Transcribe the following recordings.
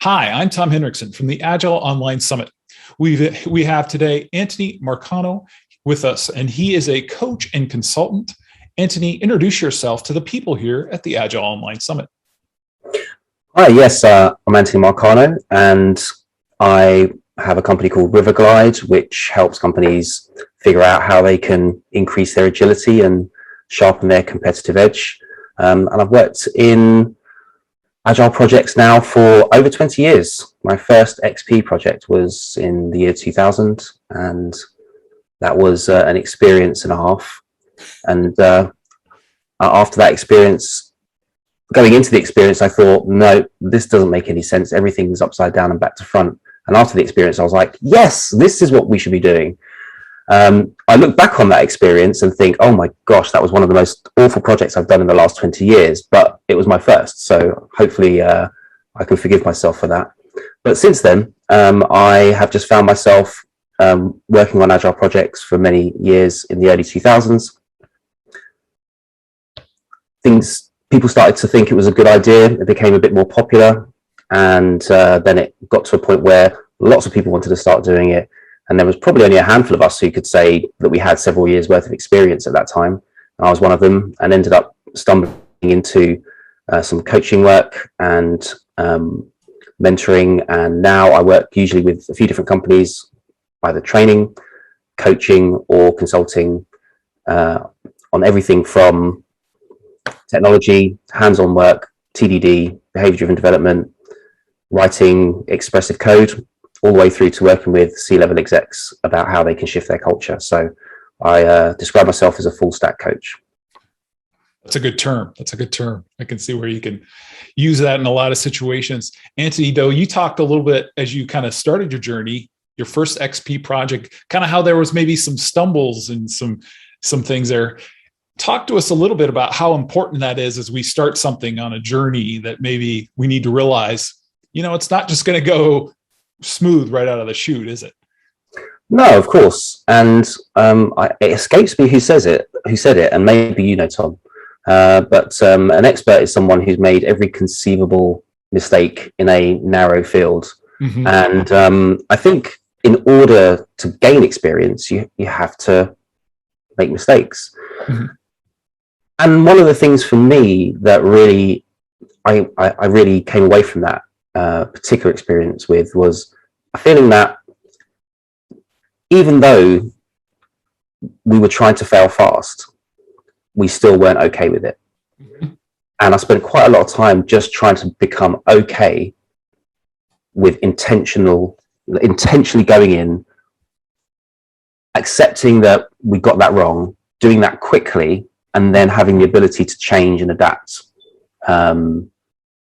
Hi, I'm Tom Henriksen from the Agile Online Summit. We have today Antony Marcano with us, and he is a coach and consultant. Antony, introduce yourself to the people here at the Agile Online Summit. Hi, yes, I'm Antony Marcano, and I have a company called Riverglide, which helps companies figure out how they can increase their agility and sharpen their competitive edge. And I've worked in Agile projects now for over 20 years. My first XP project was in the year 2000, and that was an experience and a half. And after that experience, going into the experience, I thought, no, this doesn't make any sense. Everything's upside down and back to front. And after the experience, I was like, yes, this is what we should be doing. I look back on that experience and think, oh my gosh, that was one of the most awful projects I've done in the last 20 years, but it was my first. So hopefully I can forgive myself for that. But since then, I have just found myself working on Agile projects for many years in the early 2000s. People started to think it was a good idea. It became a bit more popular. And then it got to a point where lots of people wanted to start doing it. And there was probably only a handful of us who could say that we had several years worth of experience at that time. I was one of them, and ended up stumbling into some coaching work and mentoring. And now I work usually with a few different companies, either training, coaching, or consulting on everything from technology, hands-on work, TDD, behavior-driven development, writing expressive code, all the way through to working with C-level execs about how they can shift their culture. So I describe myself as a full stack coach. That's a good term. That's a good term. I can see where you can use that in a lot of situations. Antony, though, you talked a little bit as you kind of started your journey, your first XP project, kind of how there was maybe some stumbles and some things there. Talk to us a little bit about how important that is as we start something on a journey that maybe we need to realize, it's not just going to go smooth right out of the chute, is it? No, of course. And it escapes me who said it, and maybe Tom. But an expert is someone who's made every conceivable mistake in a narrow field. Mm-hmm. And I think in order to gain experience, you have to make mistakes. Mm-hmm. And one of the things for me that really, I really came away from that particular experience with was a feeling that even though we were trying to fail fast, we still weren't okay with it. Mm-hmm. And I spent quite a lot of time just trying to become okay with intentionally going in, accepting that we got that wrong, doing that quickly, and then having the ability to change and adapt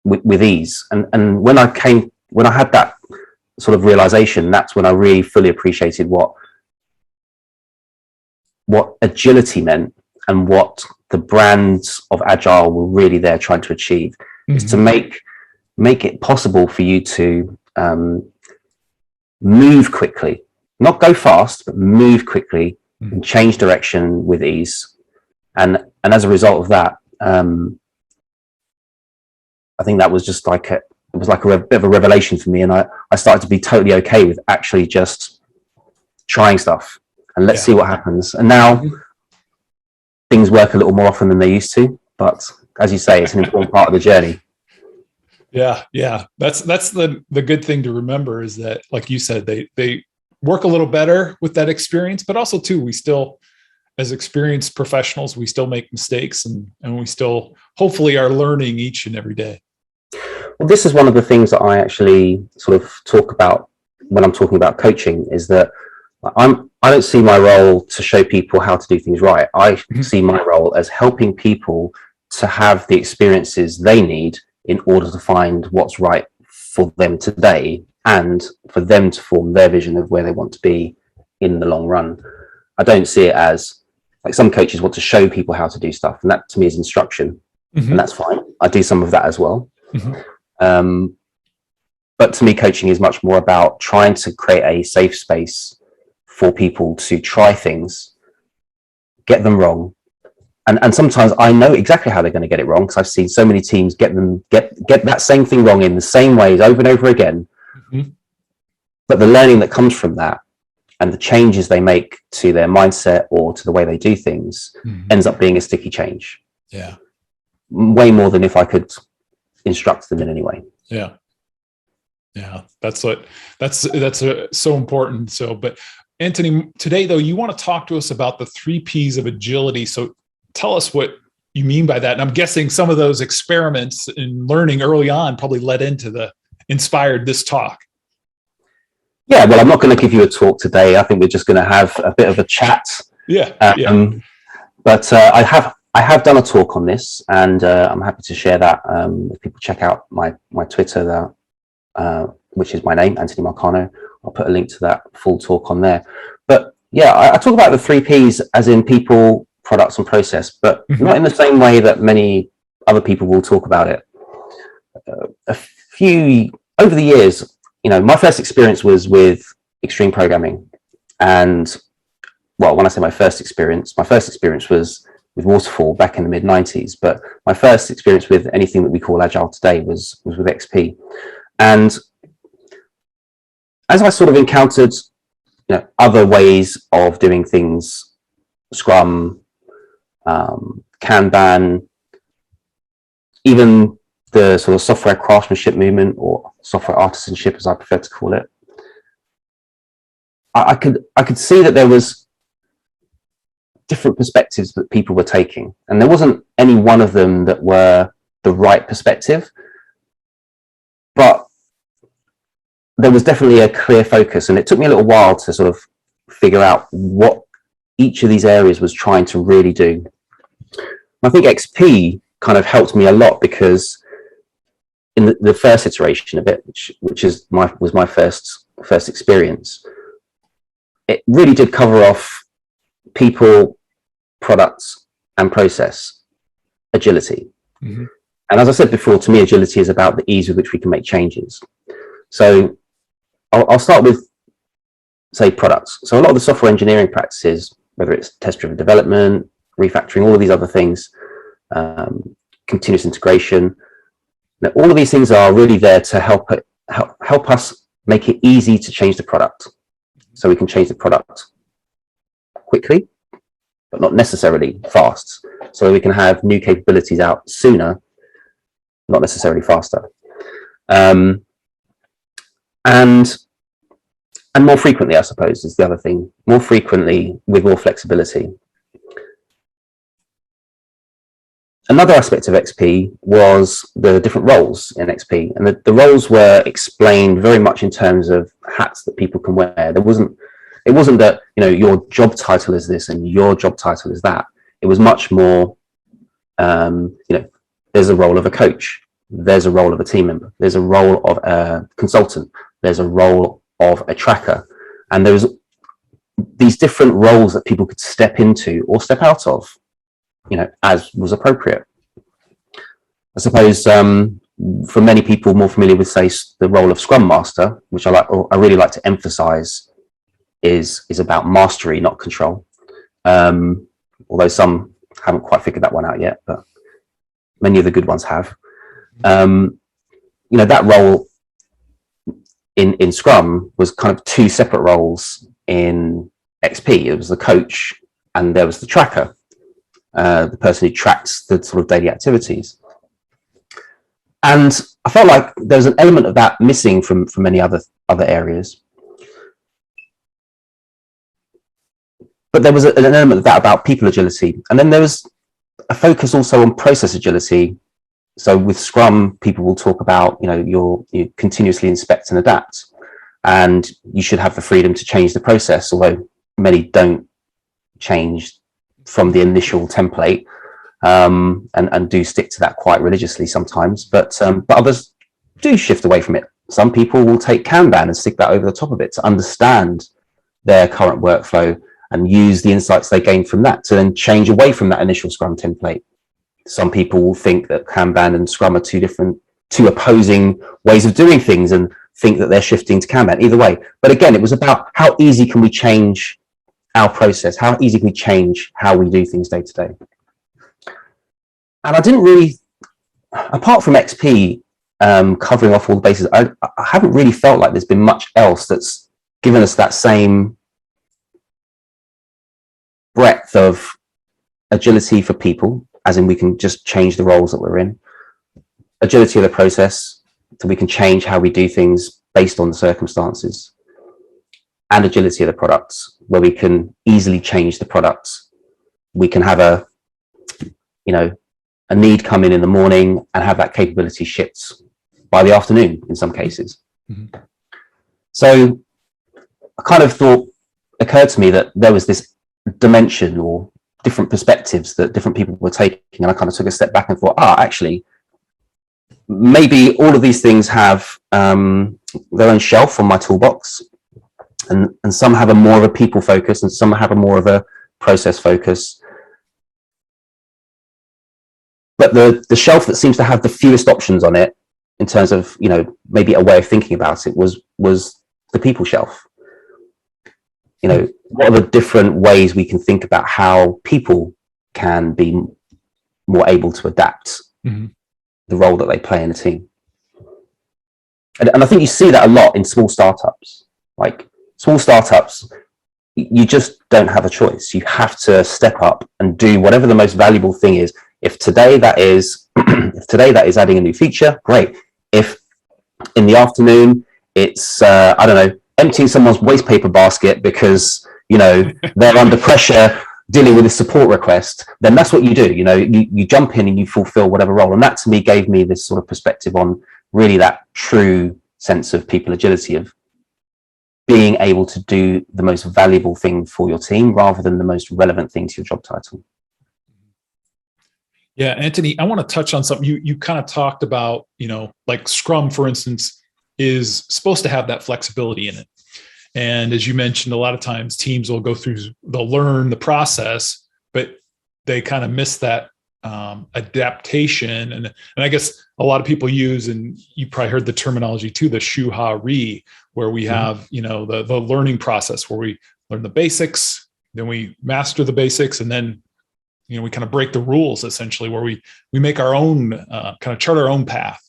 with ease. And when I had that sort of realization, that's when I really fully appreciated what agility meant and what the brands of Agile were really there trying to achieve. Mm-hmm. Is to make it possible for you to move quickly, not go fast, but move quickly. Mm-hmm. And change direction with ease. And as a result of that, I think that was just a bit of a revelation for me. And I started to be totally okay with actually just trying stuff and let's see what happens. And now things work a little more often than they used to, but as you say, it's an important part of the journey. Yeah. That's the good thing to remember is that, like you said, they work a little better with that experience, but also too, we still, as experienced professionals, we still make mistakes and we still hopefully are learning each and every day. Well, this is one of the things that I actually sort of talk about when I'm talking about coaching, is that I don't see my role to show people how to do things right. I see my role as helping people to have the experiences they need in order to find what's right for them today and for them to form their vision of where they want to be in the long run. I don't see it as like some coaches want to show people how to do stuff, and that to me is instruction. Mm-hmm. And that's fine. I do some of that as well. Mm-hmm. But to me, coaching is much more about trying to create a safe space for people to try things, get them wrong, and sometimes I know exactly how they're going to get it wrong because I've seen so many teams get that same thing wrong in the same ways over and over again. Mm-hmm. But the learning that comes from that and the changes they make to their mindset or to the way they do things ends up being a sticky change. Yeah. Way more than if I could instruct them in any way. Yeah. Yeah. That's so important. So, but Antony, today though, you want to talk to us about the 3 Ps of agility. So tell us what you mean by that. And I'm guessing some of those experiments in learning early on probably inspired this talk. Yeah, well, I'm not going to give you a talk today. I think we're just going to have a bit of a chat. Yeah. But I have done a talk on this, and I'm happy to share that. If people check out my Twitter, which is my name, Antony Marcano, I'll put a link to that full talk on there. But yeah, I talk about the 3 Ps as in people, products, and process, but not in the same way that many other people will talk about it. Over the years, my first experience was with extreme programming. And well, when I say my first experience was with Waterfall back in the mid-90s. But my first experience with anything that we call Agile today was with XP. And as I sort of encountered other ways of doing things, Scrum, Kanban, even the sort of software craftsmanship movement, or software artisanship, as I prefer to call it, I could see that there was different perspectives that people were taking, and there wasn't any one of them that were the right perspective, but there was definitely a clear focus, and it took me a little while to sort of figure out what each of these areas was trying to really do. I think XP kind of helped me a lot because in the first iteration of it, which was my first experience, it really did cover off people, products, and process agility. And as I said before, to me, agility is about the ease with which we can make changes. So I'll start with, say, products. So a lot of the software engineering practices, whether it's test-driven development, refactoring, all of these other things, continuous integration, all of these things are really there to help us make it easy to change the product. So we can change the product quickly, but not necessarily fast. So we can have new capabilities out sooner, not necessarily faster. And more frequently, I suppose, is the other thing. More frequently with more flexibility. Another aspect of XP was the different roles in XP, and the roles were explained very much in terms of hats that people can wear. It wasn't that your job title is this and your job title is that. It was much more, there's a role of a coach, there's a role of a team member, there's a role of a consultant, there's a role of a tracker, and there was these different roles that people could step into or step out of, as was appropriate. I suppose for many people more familiar with, say, the role of Scrum Master, which I really like to emphasize, is about mastery, not control. Although some haven't quite figured that one out yet, but many of the good ones have. That role in Scrum was kind of 2 separate roles in XP. It was the coach and there was the tracker. The person who tracks the sort of daily activities. And I felt like there was an element of that missing from many other areas. But there was an element of that about people agility. And then there was a focus also on process agility. So with Scrum, people will talk about, you continuously inspect and adapt. And you should have the freedom to change the process, although many don't change from the initial template, and do stick to that quite religiously sometimes, but others do shift away from it. Some people will take Kanban and stick that over the top of it to understand their current workflow and use the insights they gain from that to then change away from that initial Scrum template. Some people will think that Kanban and Scrum are two opposing ways of doing things and think that they're shifting to Kanban. Either way, but again, it was about how easy can we change our process, how easy can we change how we do things day to day. And I didn't really, apart from XP covering off all the bases, I haven't really felt like there's been much else that's given us that same breadth of agility for people, as in we can just change the roles that we're in, agility of the process, so we can change how we do things based on the circumstances, and agility of the products, where we can easily change the products. We can have a need come in the morning and have that capability shipped by the afternoon in some cases. Mm-hmm. So I kind of occurred to me that there was this dimension or different perspectives that different people were taking. And I kind of took a step back and thought, actually, maybe all of these things have their own shelf on my toolbox. And some have a more of a people focus and some have a more of a process focus. But the shelf that seems to have the fewest options on it in terms of, maybe a way of thinking about it was the people shelf. What are the different ways we can think about how people can be more able to adapt the role that they play in a team? And I think you see that a lot in small startups. Like small startups, you just don't have a choice. You have to step up and do whatever the most valuable thing is. If today that is adding a new feature, great. If in the afternoon it's emptying someone's waste paper basket because they're under pressure dealing with a support request, then that's what you do. You jump in and you fulfill whatever role. And that to me gave me this sort of perspective on really that true sense of people agility, of being able to do the most valuable thing for your team rather than the most relevant thing to your job title. Yeah, Antony, I want to touch on something you kind of talked about, like Scrum, for instance, is supposed to have that flexibility in it. And as you mentioned, a lot of times teams will they'll learn the process, but they kind of miss that adaptation. And I guess a lot of people use, and you probably heard the terminology too, the shu-ha-ri, where we have, the learning process where we learn the basics, then we master the basics, and then we kind of break the rules essentially, where we make our own kind of chart our own path.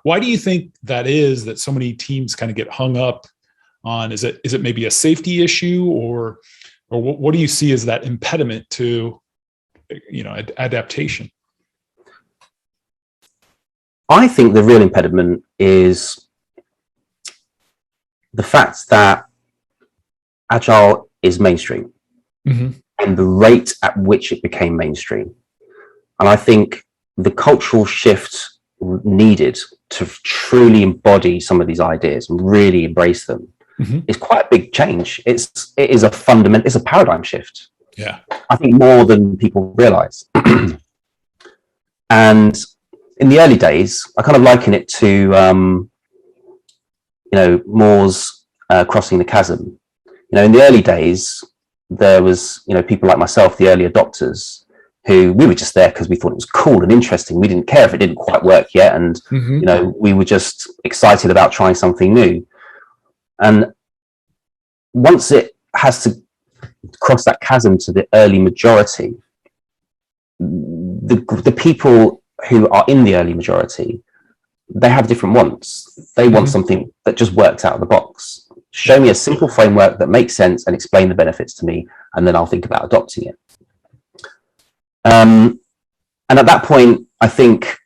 Why do you think that is, that so many teams kind of get hung up on? Is it maybe a safety issue, or what do you see as that impediment to adaptation? I think the real impediment is the fact that Agile is mainstream. Mm-hmm. And the rate at which it became mainstream. And I think the cultural shift needed to truly embody some of these ideas and really embrace them is quite a big change. It is it's a paradigm shift. Yeah. I think more than people realize. And in the early days, I kind of liken it to, Moore's crossing the chasm. In the early days, there was, people like myself, the early adopters, who we were just there because we thought it was cool and interesting. We didn't care if it didn't quite work yet. And, we were just excited about trying something new. And once it has to cross that chasm to the early majority, the people who are in the early majority, they have different wants. They want something that just works out of the box. Show me a simple framework that makes sense and explain the benefits to me, and then I'll think about adopting it. And at that point, I think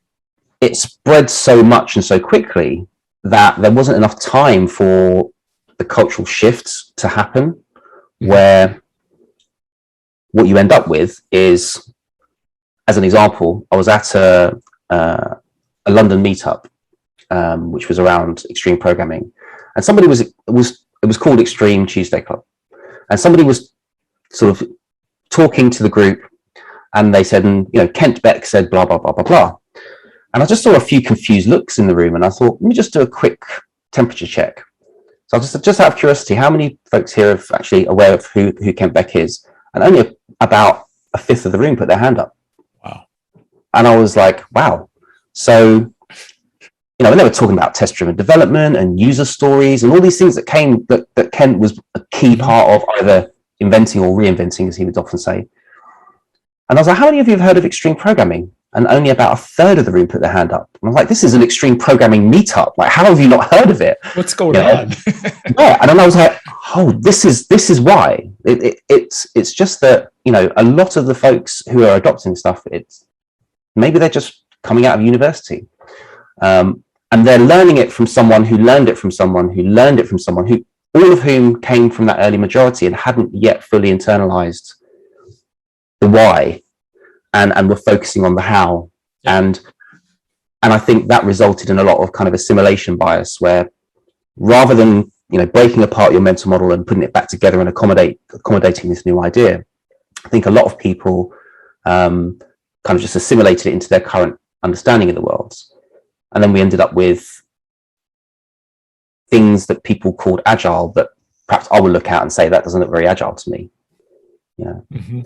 it spread so much and so quickly that there wasn't enough time for the cultural shifts to happen, where what you end up with is, as an example, I was at a London meetup, which was around extreme programming. And somebody it was called Extreme Tuesday Club. And somebody was sort of talking to the group, and they said, Kent Beck said, blah, blah, blah, blah, blah. And I just saw a few confused looks in the room, and I thought, let me just do a quick temperature check. So just out of curiosity, how many folks here are actually aware of who Kent Beck is? And only about a fifth of the room put their hand up. Wow. And I was like, wow. So, when they were talking about test-driven development and user stories and all these things that Kent was a key part of either inventing or reinventing, as he would often say. And I was like, how many of you have heard of extreme programming? and only about a third of the room put their hand up. And I was like, this is an extreme programming meetup. Like, how have you not heard of it? What's going on? Yeah, and then I was like, oh, this is why. It's just that, you know, a lot of the folks who are adopting stuff, maybe they're just coming out of university, and they're learning it from someone who learned it from someone who learned it from someone who, all of whom came from that early majority and hadn't yet fully internalized the why, and were focusing on the how. Yeah. And I think that resulted in a lot of kind of assimilation bias, where rather than, you know, breaking apart your mental model and putting it back together and accommodating this new idea, I think a lot of people kind of just assimilated it into their current understanding of the world. And then we ended up with things that people called agile that perhaps I would look at and say, that doesn't look very agile to me. You know? Mm-hmm.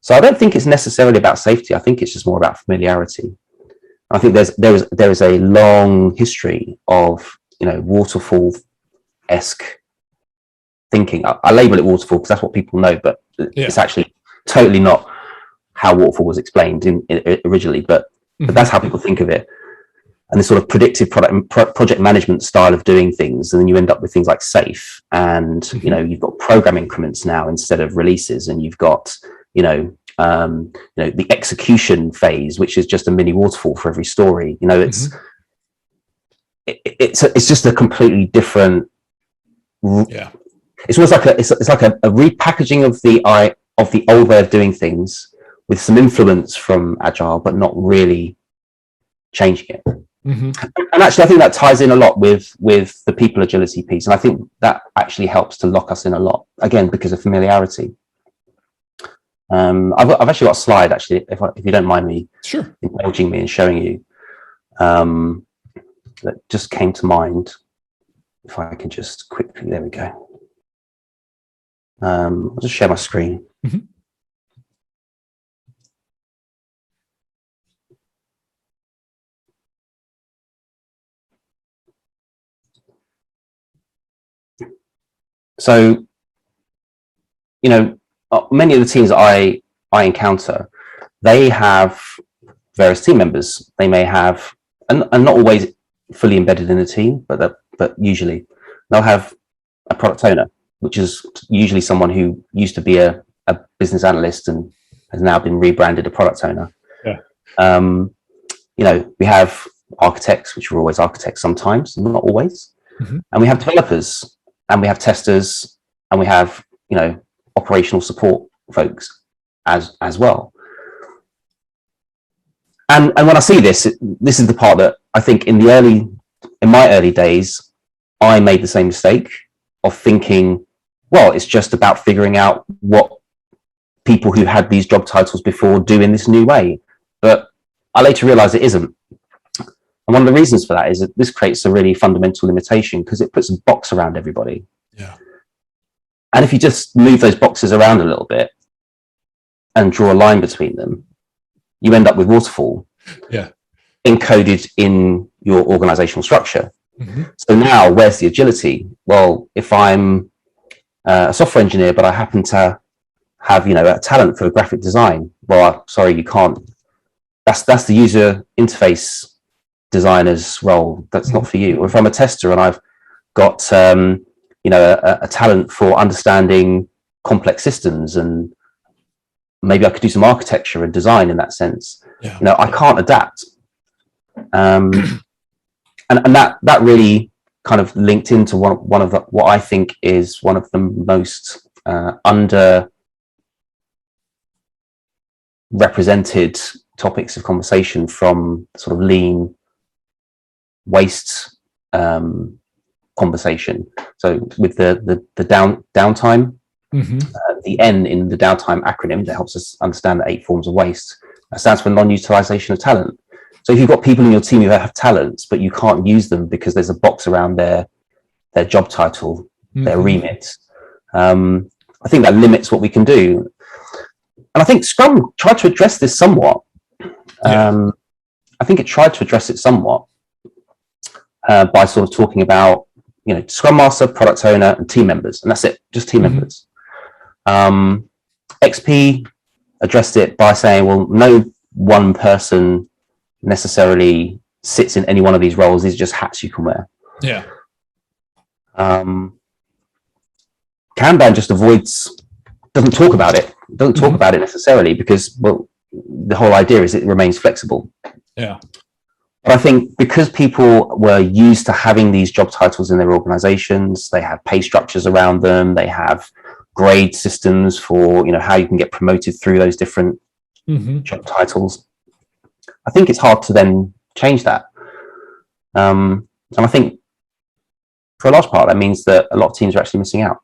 So I don't think it's necessarily about safety. I think it's just more about familiarity. I think there is a long history of, you know, waterfall-esque thinking. I label it waterfall because that's what people know, but it's actually totally not how waterfall was explained originally, but that's how people think of it. And this sort of predictive project management style of doing things, and then you end up with things like SAFe, and you know, you've got program increments now instead of releases, and you've got the execution phase, which is just a mini waterfall for every story. You know, it's just a completely different. Yeah, it's almost like it's like a repackaging of the old way of doing things with some influence from Agile, but not really changing it. Mm-hmm. And actually, I think that ties in a lot with the people agility piece, and I think that actually helps to lock us in a lot, again, because of familiarity. I've actually got a slide, actually, if you don't mind me indulging me and showing you, that just came to mind. If I can just quickly, there we go. I'll just share my screen. Mm-hmm. So, you know, many of the teams that I encounter, they have various team members. They may have, and not always fully embedded in the team, but usually they'll have a product owner, which is usually someone who used to be a business analyst and has now been rebranded a product owner. Yeah. You know, we have architects, which are always architects sometimes, not always. Mm-hmm. And we have developers, and we have testers, and we have, you know, operational support folks as well. And when I see this is the part that I think in my early days, I made the same mistake of thinking, well, it's just about figuring out what people who had these job titles before do in this new way. But I later realized it isn't. And one of the reasons for that is that this creates a really fundamental limitation, because it puts a box around everybody. Yeah. And if you just move those boxes around a little bit and draw a line between them, you end up with waterfall encoded in your organizational structure. Mm-hmm. So now, where's the agility? Well, if I'm a software engineer, but I happen to have, you know, a talent for graphic design, well, sorry, you can't. That's the user interface designer's role. That's not for you. Or if I'm a tester and I've got you know, a talent for understanding complex systems, and maybe I could do some architecture and design in that sense. Yeah. You know, I can't adapt. And that really kind of linked into one of what I think is one of the most under represented topics of conversation from sort of lean waste conversation. So with the downtime, the N in the downtime acronym that helps us understand the 8 forms of waste, that stands for non-utilization of talent. So if you've got people in your team who have talents, but you can't use them because there's a box around their job title, their remit, I think that limits what we can do. And I think Scrum tried to address this somewhat. I think it tried to address it somewhat by sort of talking about, you know, Scrum Master, product owner, and team members, and that's it, just team members. XP addressed it by saying, well, no one person necessarily sits in any one of these roles. These are just hats you can wear. Yeah. Kanban just doesn't talk about it. Doesn't talk about it necessarily because, well, the whole idea is it remains flexible. Yeah. But I think because people were used to having these job titles in their organizations, they have pay structures around them, they have grade systems for, how you can get promoted through those different job titles. I think it's hard to then change that. And I think for a large part, that means that a lot of teams are actually missing out.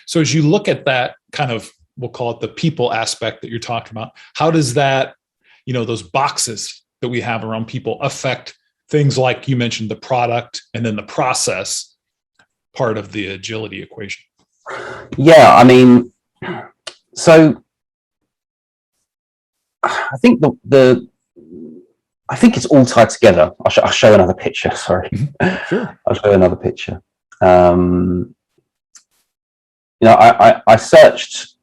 So as you look at that kind of, we'll call it the people aspect that you're talking about, how does that, those boxes that we have around people affect things like you mentioned, the product and then the process part of the agility equation? Yeah, I mean, so I think I think it's all tied together. I'll show another picture. Sorry, Sure. I'll show another picture. I searched.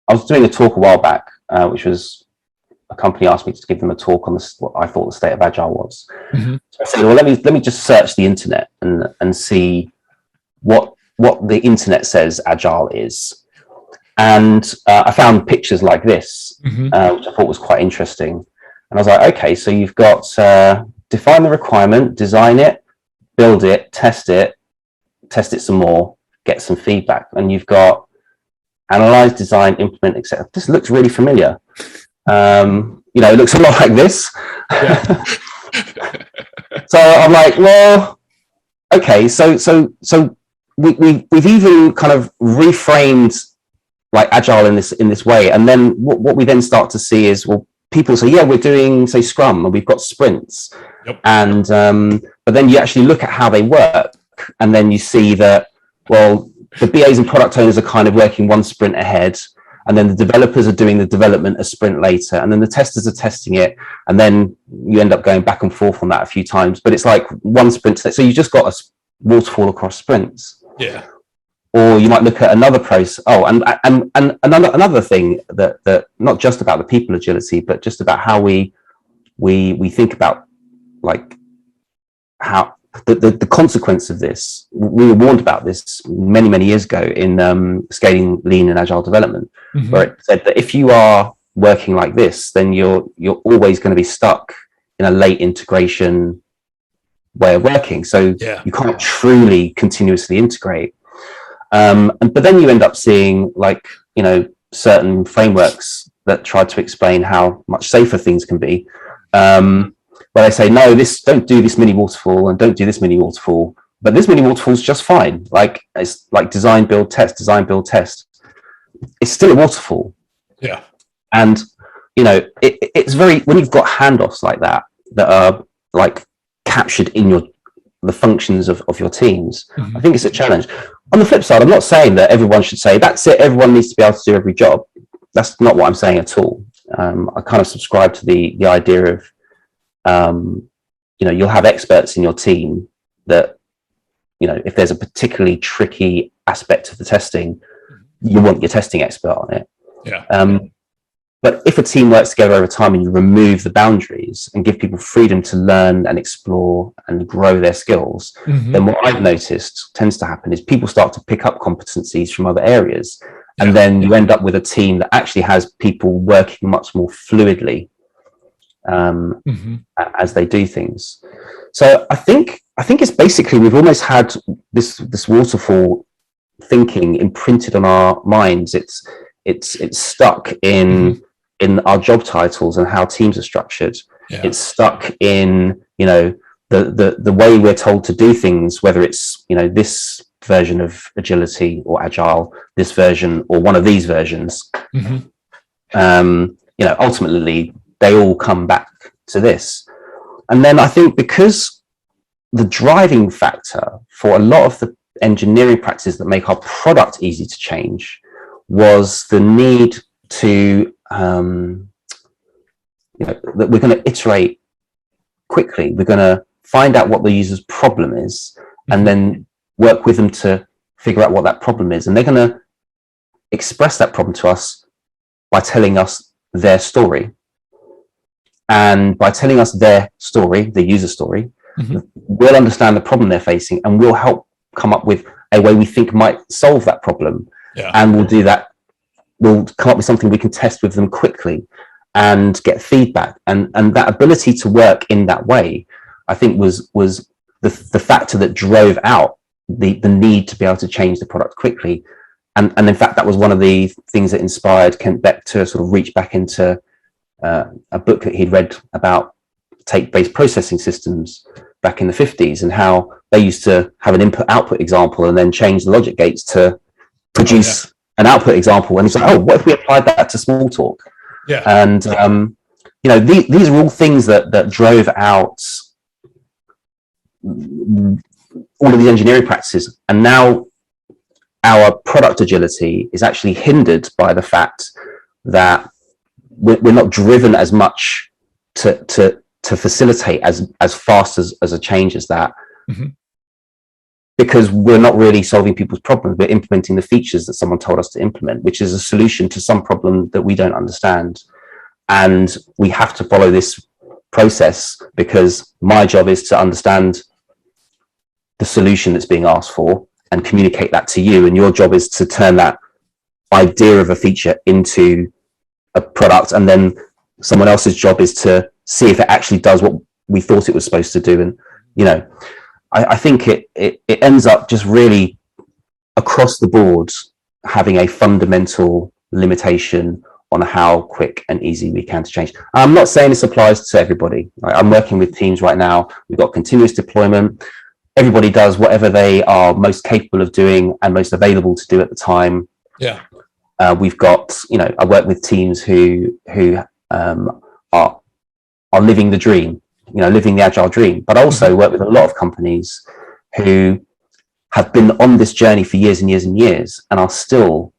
I was doing a talk a while back, which was a company asked me to give them a talk on what I thought the state of Agile was. So I said, well, let me just search the internet and see what the internet says Agile is. And I found pictures like this, which I thought was quite interesting. And I was like, okay, so you've got define the requirement, design it, build it, test it some more, get some feedback. And you've got analyze, design, implement, etc. This looks really familiar. It looks a lot like this. Yeah. So I'm like, well, okay, so we've even kind of reframed like Agile in this way, and then what we then start to see is, well, people say, yeah, we're doing, say, Scrum, and we've got sprints, and but then you actually look at how they work, and then you see that, well, the BAs and product owners are kind of working one sprint ahead, and then the developers are doing the development a sprint later, and then the testers are testing it, and then you end up going back and forth on that a few times. But it's like one sprint, so you just got a waterfall across sprints. Yeah. Or you might look at another process. Oh, and another thing that not just about the people agility, but just about how we think about like how the consequence of this. We were warned about this many years ago in Scaling Lean and Agile Development, where it said that if you are working like this, then you're always going to be stuck in a late integration way of working. So you can't truly continuously integrate. But then you end up seeing certain frameworks that try to explain how much safer things can be. Where they say, no, don't do this mini waterfall and don't do this mini waterfall, but this mini waterfall is just fine. Like it's like design, build, test, design, build, test. It's still a waterfall. Yeah. And, it's very, when you've got handoffs like that are like captured in the functions of your teams, I think it's a challenge. On the flip side, I'm not saying that everyone should say, that's it, everyone needs to be able to do every job. That's not what I'm saying at all. I kind of subscribe to the idea of, you'll have experts in your team that, if there's a particularly tricky aspect of the testing, you want your testing expert on it. Yeah. But if a team works together over time and you remove the boundaries and give people freedom to learn and explore and grow their skills, then what I've noticed tends to happen is people start to pick up competencies from other areas. And then you end up with a team that actually has people working much more fluidly as they do things. So I think it's basically, we've almost had this waterfall thinking imprinted on our minds. It's stuck in our job titles and how teams are structured. It's stuck in the way we're told to do things, whether it's this version of agility or agile, this version or one of these versions. Ultimately they all come back to this. And then I think because the driving factor for a lot of the engineering practices that make our product easy to change was the need to that we're going to iterate quickly. We're going to find out what the user's problem is and then work with them to figure out what that problem is. And they're going to express that problem to us by telling us their story. And by telling us their story, the user story, we'll understand the problem they're facing, and we'll help come up with a way we think might solve that problem. Yeah. And we'll do that. We'll come up with something we can test with them quickly and get feedback. And that ability to work in that way, I think was the factor that drove out the need to be able to change the product quickly. And in fact, that was one of the things that inspired Kent Beck to sort of reach back into a book that he'd read about tape-based processing systems back in the 50s, and how they used to have an input-output example and then change the logic gates to produce an output example. And he's like, oh, what if we applied that to Smalltalk? Yeah. And you know, these are all things that drove out all of the engineering practices. And now our product agility is actually hindered by the fact that we're not driven as much to facilitate as fast as a change as that, because we're not really solving people's problems. We're implementing the features that someone told us to implement, which is a solution to some problem that we don't understand. And we have to follow this process, because my job is to understand the solution that's being asked for and communicate that to you. And your job is to turn that idea of a feature into a product. And then someone else's job is to see if it actually does what we thought it was supposed to do. And, you know, I think it ends up just really across the board having a fundamental limitation on how quick and easy we can to change. I'm not saying this applies to everybody. I'm working with teams right now. We've got continuous deployment. Everybody does whatever they are most capable of doing and most available to do at the time. Yeah. We've got, you know, I work with teams who are living the dream, you know, living the agile dream, but also work with a lot of companies who have been on this journey for years and years and years and are still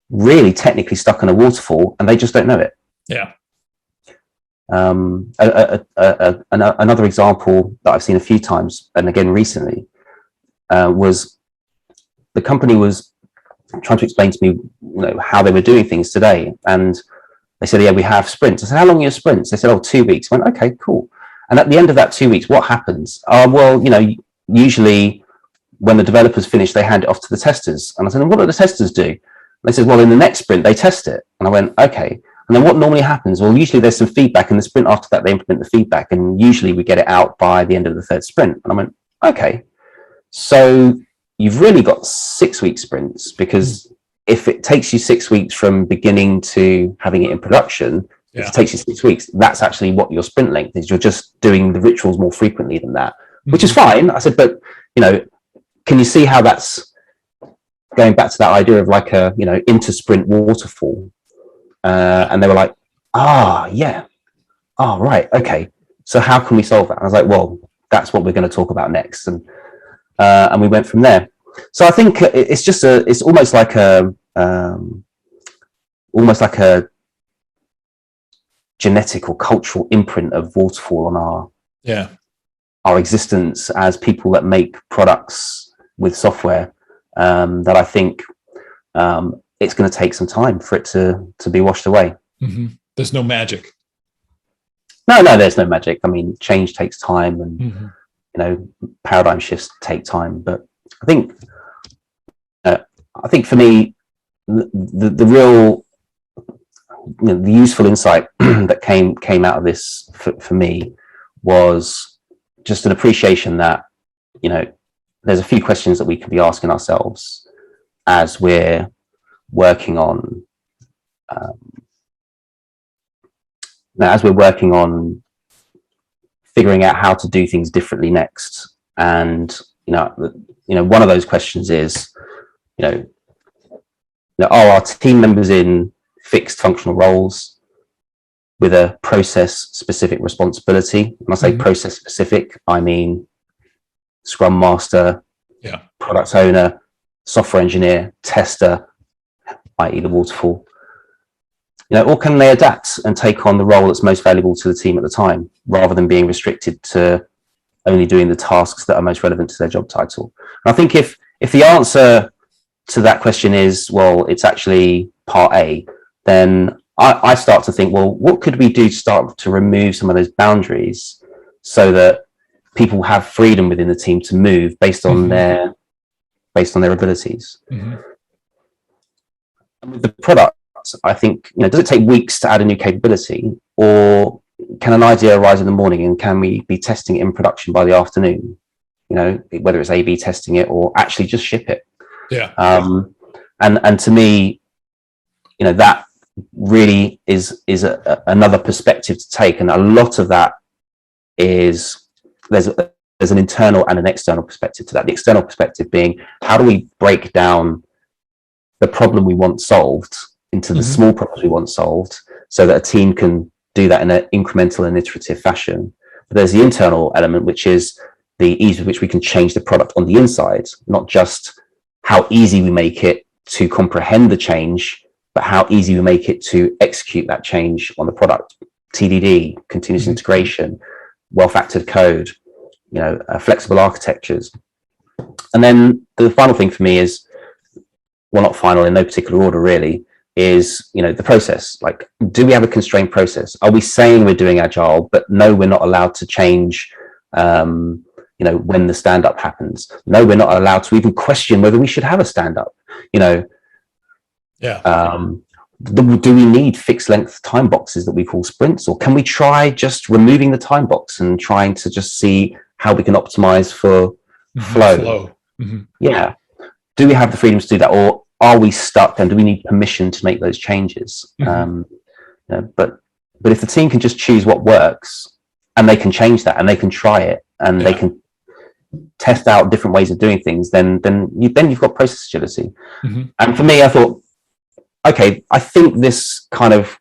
really technically stuck in a waterfall, and they just don't know it. Yeah. Another example that I've seen a few times, and again recently, was the company was trying to explain to me, you know, how they were doing things today, and they said, "Yeah, we have sprints." I said, "How long are your sprints?" They said, "Oh, 2 weeks." I went, "Okay, cool." And at the end of that 2 weeks, what happens? Well, you know, usually when the developers finish, they hand it off to the testers. And I said, "And what do the testers do?" They said, "Well, in the next sprint, they test it." And I went, "Okay." And then what normally happens? Well, usually there's some feedback. In the sprint after that, they implement the feedback. And usually we get it out by the end of the third sprint. And I went, "Okay. So you've really got 6 week sprints, because if it takes you 6 weeks from beginning to having it in production, if it takes you 6 weeks, that's actually what your sprint length is. You're just doing the rituals more frequently than that," which is fine. I said, "But, you know, can you see how that's going back to that idea of like a, you know, inter-sprint waterfall?" And they were like, yeah. Oh, right. Okay. So how can we solve that? And I was like, well, that's what we're going to talk about next. And we went from there. So I think it's just it's almost like a genetic or cultural imprint of waterfall on our existence as people that make products with software, that I think it's going to take some time for it to be washed away. There's no magic. No, there's no magic. I mean, change takes time, and you know, paradigm shifts take time. But I think for me, the real, you know, the useful insight that came out of this for me was just an appreciation that, you know, there's a few questions that we can be asking ourselves as we're working on figuring out how to do things differently next. And you know, one of those questions is, you know, are our team members in fixed functional roles with a process specific responsibility? When I say process specific, I mean Scrum Master, product owner, software engineer, tester, i.e. the waterfall, you know, or can they adapt and take on the role that's most valuable to the team at the time, rather than being restricted to only doing the tasks that are most relevant to their job title? And I think if the answer to that question is, well, it's actually part A, then I start to think, well, what could we do to start to remove some of those boundaries so that people have freedom within the team to move based on their abilities. And with the product, I think, does it take weeks to add a new capability, or can an idea arise in the morning and can we be testing it in production by the afternoon? Whether it's A/B testing it or actually just ship it. Yeah. And to me, that really is another perspective to take, and a lot of that is there's an internal and an external perspective to that. The external perspective being, how do we break down the problem we want solved into the small problems we want solved, so that a team can do that in an incremental and iterative fashion. But there's the internal element, which is the ease with which we can change the product on the inside, not just how easy we make it to comprehend the change, but how easy we make it to execute that change on the product. TDD, continuous integration, well-factored code, flexible architectures. And then the final thing for me is, well, not final in no particular order really, is, the process. Like, do we have a constrained process? Are we saying we're doing Agile, but no, we're not allowed to change, when the stand-up happens? No, we're not allowed to even question whether we should have a stand-up, do we need fixed length time boxes that we call sprints, or can we try just removing the time box and trying to just see how we can optimize for flow? Yeah. Do we have the freedom to do that, or are we stuck and do we need permission to make those changes? But if the team can just choose what works, and they can change that and they can try it and they can test out different ways of doing things, then you've got process agility. And for me, I thought, okay, I think this kind of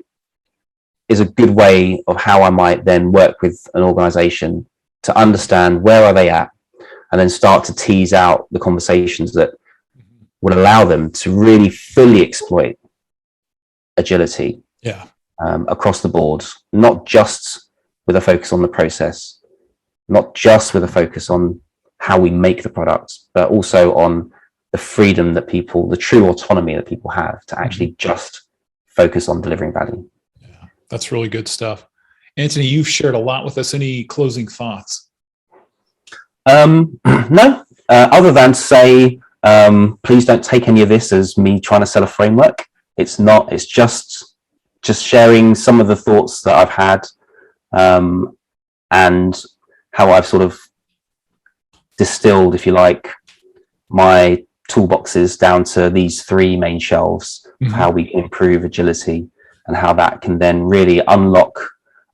is a good way of how I might then work with an organization to understand where are they at, and then start to tease out the conversations that would allow them to really fully exploit agility across the board, not just with a focus on the process, not just with a focus on how we make the products, but also on the freedom that people, the true autonomy that people have to actually just focus on delivering value. Yeah, that's really good stuff. Antony, you've shared a lot with us. Any closing thoughts? No, other than to say, please don't take any of this as me trying to sell a framework. It's not, it's just sharing some of the thoughts that I've had, and how I've sort of distilled, if you like, my toolboxes down to these three main shelves of how we can improve agility, and how that can then really unlock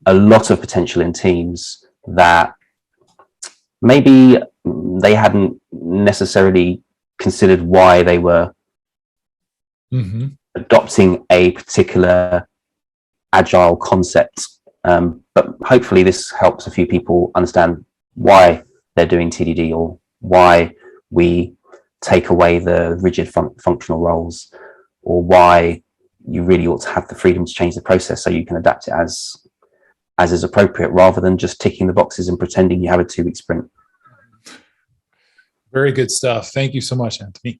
a lot of potential in teams that maybe they hadn't necessarily considered why they were adopting a particular agile concept. But hopefully this helps a few people understand why they're doing TDD, or why we take away the rigid functional roles, or why you really ought to have the freedom to change the process so you can adapt it as is appropriate, rather than just ticking the boxes and pretending you have a 2-week sprint. Very good stuff. Thank you so much, Antony.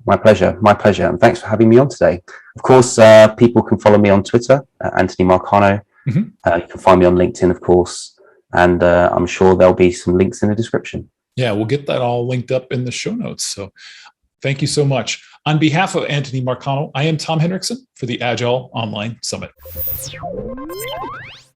My pleasure. And thanks for having me on today. Of course, people can follow me on Twitter, Antony Marcano. You can find me on LinkedIn, of course. And I'm sure there'll be some links in the description. Yeah, we'll get that all linked up in the show notes. So thank you so much. On behalf of Antony Marcano, I am Tom Hendrickson for the Agile Online Summit.